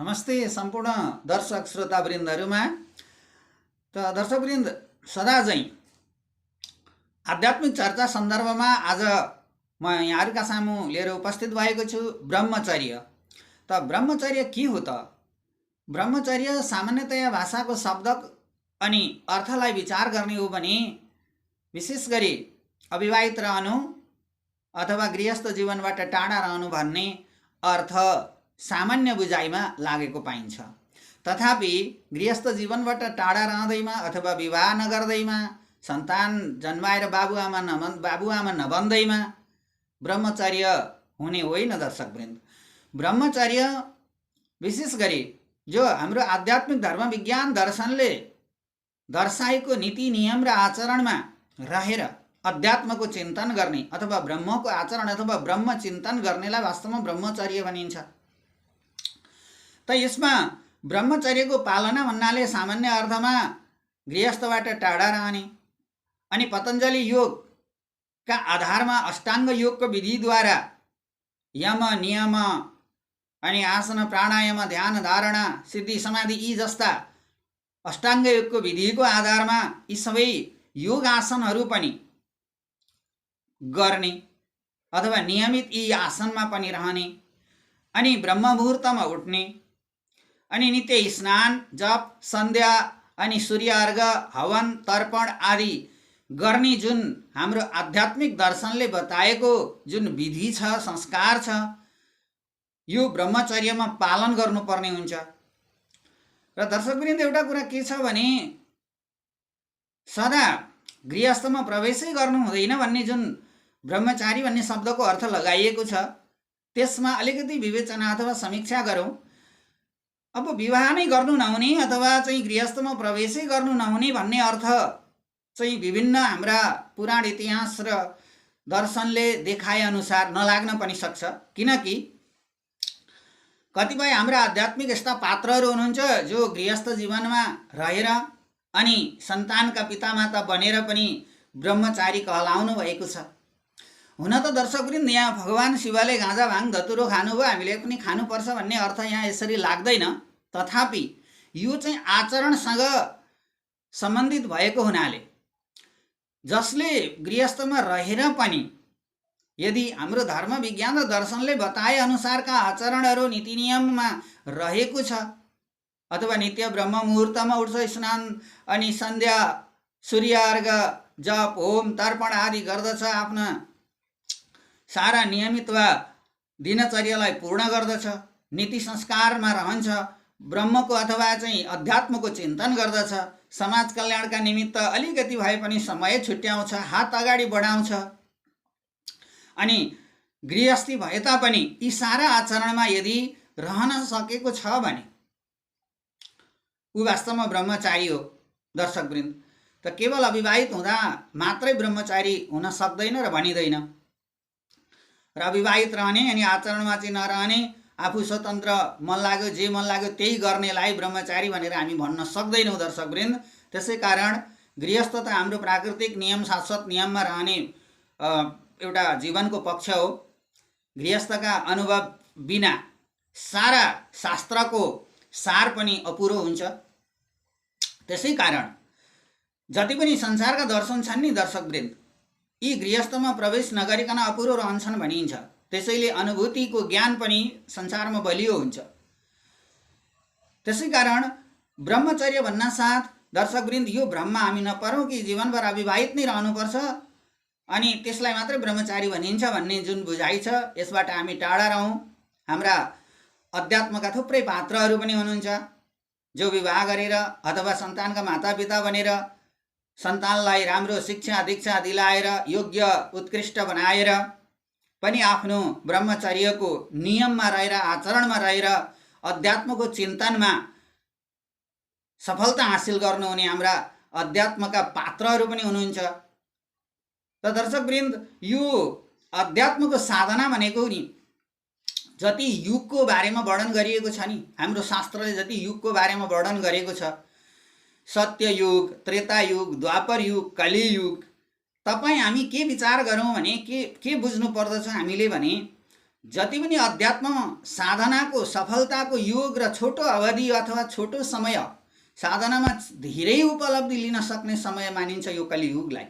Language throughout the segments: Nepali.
नमस्ते सम्पूर्ण दर्शक श्रोतावृन्दहरूमा। त दर्शकवृन्द, सदा चाहिँ आध्यात्मिक चर्चा सन्दर्भमा आज म यहाँहरूका सामु लिएर उपस्थित भएको छु ब्रह्मचर्य। त ब्रह्मचर्य के हो त? ब्रह्मचर्य सामान्यतया भाषाको शब्द अनि अर्थलाई विचार गर्ने हो भने विशेष गरी अविवाहित रहनु अथवा गृहस्थ जीवनबाट टाढा रहनु भन्ने अर्थ सामान्य बुझाइमा लागेको पाइन्छ। तथापि गृहस्थ जीवनबाट टाढा रहँदैमा अथवा विवाह नगर्दैमा सन्तान जन्माएर बाबुआमा नबन्दैमा ब्रह्मचर्य हुने होइन दर्शकवृन्द। ब्रह्मचर्य विशेष गरी जो हाम्रो आध्यात्मिक धर्म विज्ञान दर्शनले दर्शाएको नीति नियम र आचरणमा रहेर अध्यात्मको चिन्तन गर्ने अथवा ब्रह्मको आचरण अथवा ब्रह्म चिन्तन गर्नेलाई वास्तवमा ब्रह्मचर्य भनिन्छ। त यसमा ब्रह्मचर्यको पालना भन्नाले सामान्य अर्थमा गृहस्थबाट टाढा रहने अनि पतञ्जलि योगका आधारमा अष्टाङ्ग योगको विधिद्वारा यम नियम अनि आसन प्राणायाम ध्यान धारणा सिद्धि समाधि यी जस्ता अष्टाङ्ग योगको विधिको आधारमा यी सबै योग आसनहरू पनि गर्ने अथवा नियमित यी आसनमा पनि रहने अनि ब्रह्म मुहुर्तमा उठ्ने अनि नित्य स्नान जप सन्ध्या अनि सूर्य अर्घ हवन तर्पण आदि गर्ने जुन हाम्रो आध्यात्मिक दर्शनले बताएको जुन विधि छ संस्कार छ यो ब्रह्मचर्यमा पालन गर्नुपर्ने हुन्छ। र दर्शकवृन्द, एउटा कुरा के छ भने सदा गृहस्थमा प्रवेशै गर्नु हुँदैन भन्ने जुन ब्रह्मचारी भन्ने शब्दको अर्थ लगाइएको छ त्यसमा अलिकति विवेचना अथवा समीक्षा गरौँ। अब विवाह नै गर्नु नहुने अथवा चाहिँ गृहस्थमा प्रवेशै गर्नु नहुने भन्ने अर्थ चाहिँ विभिन्न हाम्रा पुराण इतिहास र दर्शनले देखाए अनुसार नलाग्न पनि सक्छ। किनकि कतिपय हाम्रा आध्यात्मिक यस्ता पात्रहरू हुनुहुन्छ जो गृहस्थ जीवनमा रहेर अनि सन्तानका पितामाता बनेर पनि ब्रह्मचारी कहलाउनु भएको छ। हुन त दर्शकवृन्द, यहाँ भगवान शिवले गाँजा भाङ धतुरो खानुभयो, हामीले पनि खानुपर्छ भन्ने अर्थ यहाँ यसरी लाग्दैन। तथापि यो चाहिँ आचरणसँग सम्बन्धित भएको हुनाले जसले गृहस्थमा रहेर पनि यदि हाम्रो धर्म विज्ञान र दर्शनले बताए अनुसारका आचरणहरू नीति नियममा रहेको छ अथवा नित्य ब्रह्म मुहुर्तमा उठ्छ, स्नान अनि सन्ध्या सूर्य अर्घ जप होम तर्पण आदि गर्दछ, आफ्ना सारा नियमित वा दिनचर्यालाई पूर्ण गर्दछ, नीति संस्कारमा रहन्छ, ब्रह्मको अथवा चाहिँ अध्यात्मको चिन्तन गर्दछ, समाज कल्याणका निमित्त अलिकति भए पनि समय छुट्याउँछ, हात अगाडि बढाउँछ अनि गृहस्थी भए तापनि यी सारा आचरणमा यदि रहन सकेको छ भने ऊ वास्तवमा ब्रह्मचारी हो दर्शकवृन्द। त केवल अविवाहित हुँदा मात्रै ब्रह्मचारी हुन सक्दैन र भनिँदैन। र अविवाहित रहने अनि आचरणमा चाहिँ नरहने, आफू स्वतन्त्र मन लाग्यो जे मन लाग्यो त्यही गर्नेलाई ब्रह्मचारी भनेर हामी भन्न सक्दैनौँ दर्शकवृन्द। त्यसै कारण गृहस्थ त हाम्रो प्राकृतिक नियम शाश्वत नियममा रहने एउटा जीवनको पक्ष हो। गृहस्थका अनुभव बिना सारा शास्त्रको सार पनि अपुरो हुन्छ। त्यसै कारण जति पनि संसारका दर्शन छन् नि दर्शकवृन्द, यी गृहस्थमा प्रवेश नगरिकन अपुरो रहन्छन् भनिन्छ। त्यसैले अनुभूतिको ज्ञान पनि संसारमा बलियो हुन्छ। त्यसै कारण ब्रह्मचर्य भन्नासाथ दर्शकवृन्द यो भ्रममा हामी नपरौँ कि जीवनभर अविवाहित नै रहनुपर्छ अनि त्यसलाई मात्रै ब्रह्मचारी भनिन्छ भन्ने जुन बुझाइ छ यसबाट हामी टाढा रहौँ। हाम्रा अध्यात्मका थुप्रै पात्रहरू पनि हुनुहुन्छ जो विवाह गरेर अथवा सन्तानका मातापिता बनेर सन्तानलाई राम्रो शिक्षा दीक्षा दिलाएर योग्य उत्कृष्ट बनाएर पनि आफ्नो ब्रह्मचर्यको नियममा रहेर आचरणमा रहेर अध्यात्मको चिन्तनमा सफलता हासिल गर्नुहुने हाम्रा अध्यात्मका पात्रहरू पनि हुनुहुन्छ। त दर्शकवृन्द, यो अध्यात्मको साधना भनेको नि जति युगको बारेमा वर्णन गरिएको छ नि, हाम्रो शास्त्रले जति युगको बारेमा वर्णन गरेको छ, सत्ययुग त्रेतायुग द्वापर युग कलियुग, तपाईँ हामी के विचार गरौँ भने के बुझ्नु पर्दछ हामीले भने जति पनि अध्यात्ममा साधनाको सफलताको योग र छोटो अवधि अथवा छोटो समय साधनामा धेरै उपलब्धि लिन सक्ने समय मानिन्छ यो कलियुगलाई।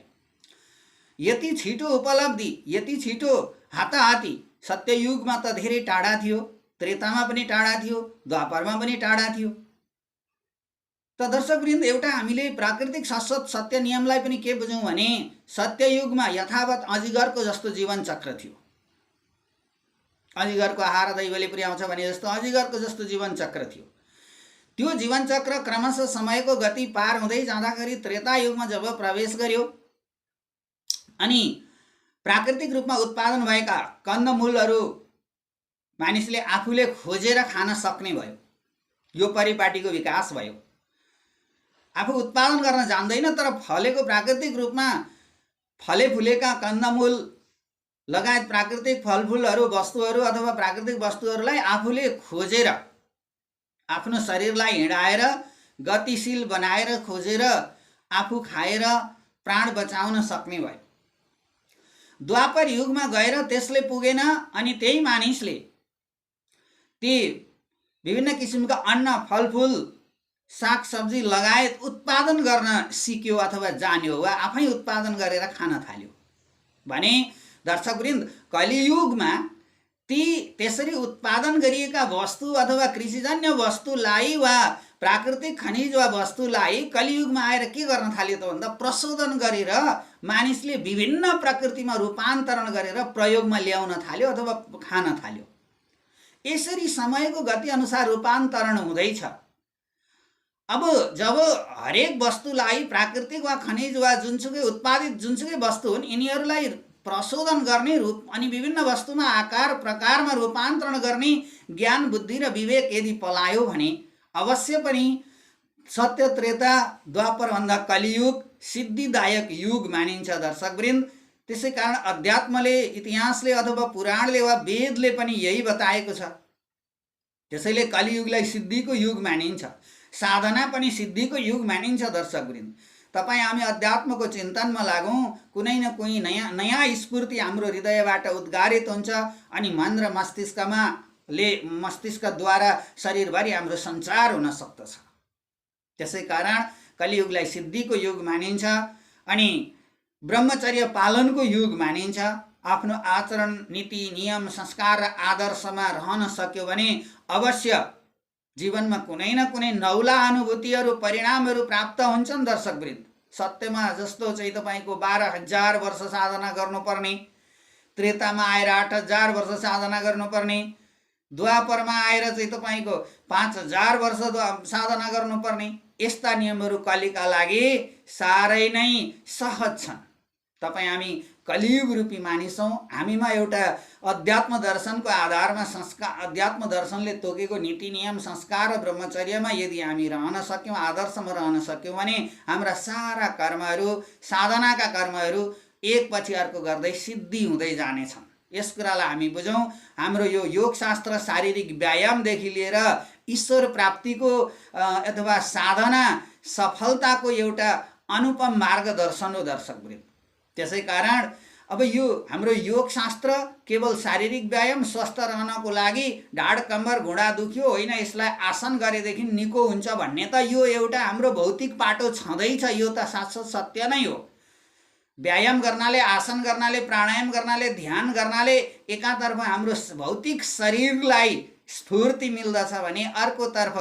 यति छिटो उपलब्धि, यति छिटो हाताहाती सत्ययुगमा त धेरै टाढा थियो, त्रेतामा पनि टाढा थियो, द्वापरमा पनि टाढा थियो। त दर्शकवृन्द, एउटा हामीले प्राकृतिक शाश्वत सत्य नियमलाई पनि के बुझौँ भने सत्ययुगमा यथावत अजिगरको जस्तो जीवन चक्र थियो। अजिगरको आहार दैवले पुर्याउँछ भने जस्तो अजिगरको जस्तो जीवन चक्र थियो। त्यो जीवन चक्र क्रमशः समयको गति पार हुँदै जाँदाखेरि त्रेता युगमा जब प्रवेश गर्यो अनि प्राकृतिक रूपमा उत्पादन भएका कन्दमूलहरू मानिसले आफूले खोजेर खान सक्ने भयो। यो परिपाटीको विकास भयो। आफू उत्पादन गर्न जान्दैन तर फलेको प्राकृतिक रूपमा फले फुलेका कन्दमूल लगायत प्राकृतिक फलफुलहरू वस्तुहरू अथवा प्राकृतिक वस्तुहरूलाई आफूले खोजेर आफ्नो शरीरलाई हिँडाएर गतिशील बनाएर खोजेर आफू खाएर प्राण बचाउन सक्ने भयो। द्वापर युगमा गएर त्यसले पुगेन अनि त्यही मानिसले ती विभिन्न किसिमका अन्न फलफुल सागसब्जी लगायत उत्पादन गर्न सिक्यो अथवा जान्यो वा आफै उत्पादन गरेर खान थाल्यो भने दर्शकवृन्द कलियुगमा ती त्यसरी उत्पादन गरिएका वस्तु अथवा कृषिजन्य वस्तुलाई वा प्राकृतिक खनिज वा वस्तुलाई कलियुगमा आएर के गर्न थाल्यो त भन्दा प्रशोधन गरेर मानिसले विभिन्न प्रकृतिमा रूपान्तरण गरेर प्रयोगमा ल्याउन थाल्यो अथवा खान थाल्यो। यसरी समयको गति अनुसार रूपान्तरण हुँदैछ। अब जब हरेक वस्तुलाई प्राकृतिक वा खनिज वा जुनसुकै उत्पादित जुनसुकै वस्तु हुन् यिनीहरूलाई प्रशोधन गर्ने रूप अनि विभिन्न वस्तुमा आकार प्रकारमा रूपान्तरण गर्ने ज्ञान बुद्धि र विवेक यदि पलायो भने अवश्य पनि सत्य त्रेता द्वापर भन्दा कलियुग सिद्धिदायक युग मानिन्छ दर्शकवृन्द। त्यसै कारण अध्यात्मले इतिहासले अथवा पुराणले वा वेदले पनि यही बताएको छ। त्यसैले कलियुगलाई सिद्धिको युग मानिन्छ, साधना पनि सिद्धिको युग मानिन्छ दर्शकवृन्द। तपाईँ हामी अध्यात्मको चिन्तनमा लागौँ, कुनै न कुनै नयाँ स्फूर्ति हाम्रो हृदयबाट उद्गारित हुन्छ अनि मन र मस्तिष्कद्वारा शरीरभरि हाम्रो सञ्चार हुन सक्दछ। त्यसै कारण कलियुगलाई सिद्धिको युग मानिन्छ अनि ब्रह्मचर्य पालनको युग मानिन्छ। आफ्नो आचरण नीति नियम संस्कार र आदर्शमा रहन सक्यो भने अवश्य जीवनमा कुनै न कुनै नौला अनुभूतिहरू परिणामहरू प्राप्त हुन्छन् दर्शकवृन्द। सत्यमा जस्तो चाहिँ तपाईँको 12,000 वर्ष साधना गर्नुपर्ने, त्रेतामा आएर 8,000 वर्ष साधना गर्नुपर्ने, द्वापरमा आएर चाहिँ तपाईँको 5,000 वर्ष साधना गर्नुपर्ने, यस्ता नियमहरू कलिका लागि साह्रै नै सहज छन्। तपाईँ हामी कलियुग रूपी मानिसौँ। हामीमा एउटा अध्यात्म दर्शनको आधारमा अध्यात्म दर्शनले तोकेको नीति नियम संस्कार र ब्रह्मचर्यमा यदि हामी रहन सक्यौँ, आदर्शमा रहन सक्यौँ भने हाम्रा सारा कर्महरू साधनाका कर्महरू एकपछि अर्को गर्दै सिद्धि हुँदै जानेछन्। यस कुरालाई हामी बुझौँ। हाम्रो यो योगशास्त्र शारीरिक व्यायामदेखि लिएर ईश्वर प्राप्तिको अथवा साधना सफलताको एउटा अनुपम मार्गदर्शन हो दर्शकवृन्द। त्यसै कारण अब यो हाम्रो योगशास्त्र केवल शारीरिक व्यायाम स्वस्थ रहनको लागि ढाड कम्बर घुँडा दुख्यो होइन यसलाई आसन गरेदेखि निको हुन्छ भन्ने त यो एउटा हाम्रो भौतिक पाटो छँदैछ। यो त शाश्वत सत्य नै हो। व्यायाम गर्नाले आसन गर्नाले प्राणायाम गर्नाले ध्यान गर्नाले एकातर्फ हाम्रो भौतिक शरीरलाई स्फूर्ति मिल्दछ भने अर्कोतर्फ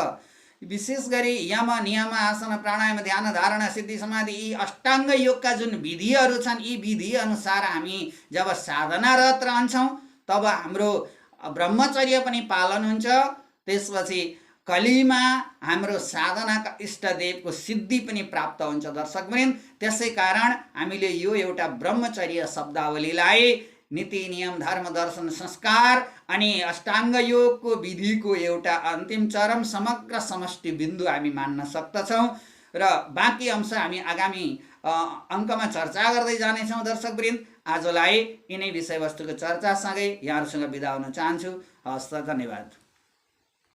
विशेष गरी यम नियम आसन प्राणायाम ध्यान धारणा सिद्धि समाधि यी अष्टाङ्ग योगका जुन विधिहरू छन् यी विधि अनुसार हामी जब साधनारत रहन्छौँ तब हाम्रो ब्रह्मचर्य पनि पालन हुन्छ। त्यसपछि कलिमा हाम्रो साधनाका इष्टदेवको सिद्धि पनि प्राप्त हुन्छ दर्शकवृन्द। त्यसै कारण हामीले यो एउटा ब्रह्मचर्य शब्दावलीलाई नीति नियम धर्म दर्शन संस्कार अनि अष्टाङ्ग योगको विधिको एउटा अन्तिम चरम समग्र समष्टि बिन्दु हामी मान्न सक्दछौँ र बाँकी अंश हामी आगामी अङ्कमा चर्चा गर्दै जानेछौँ दर्शकवृन्द। आजलाई यिनै विषयवस्तुको चर्चासँगै यहाँहरूसँग बिदा हुन चाहन्छु। हवस् त, धन्यवाद।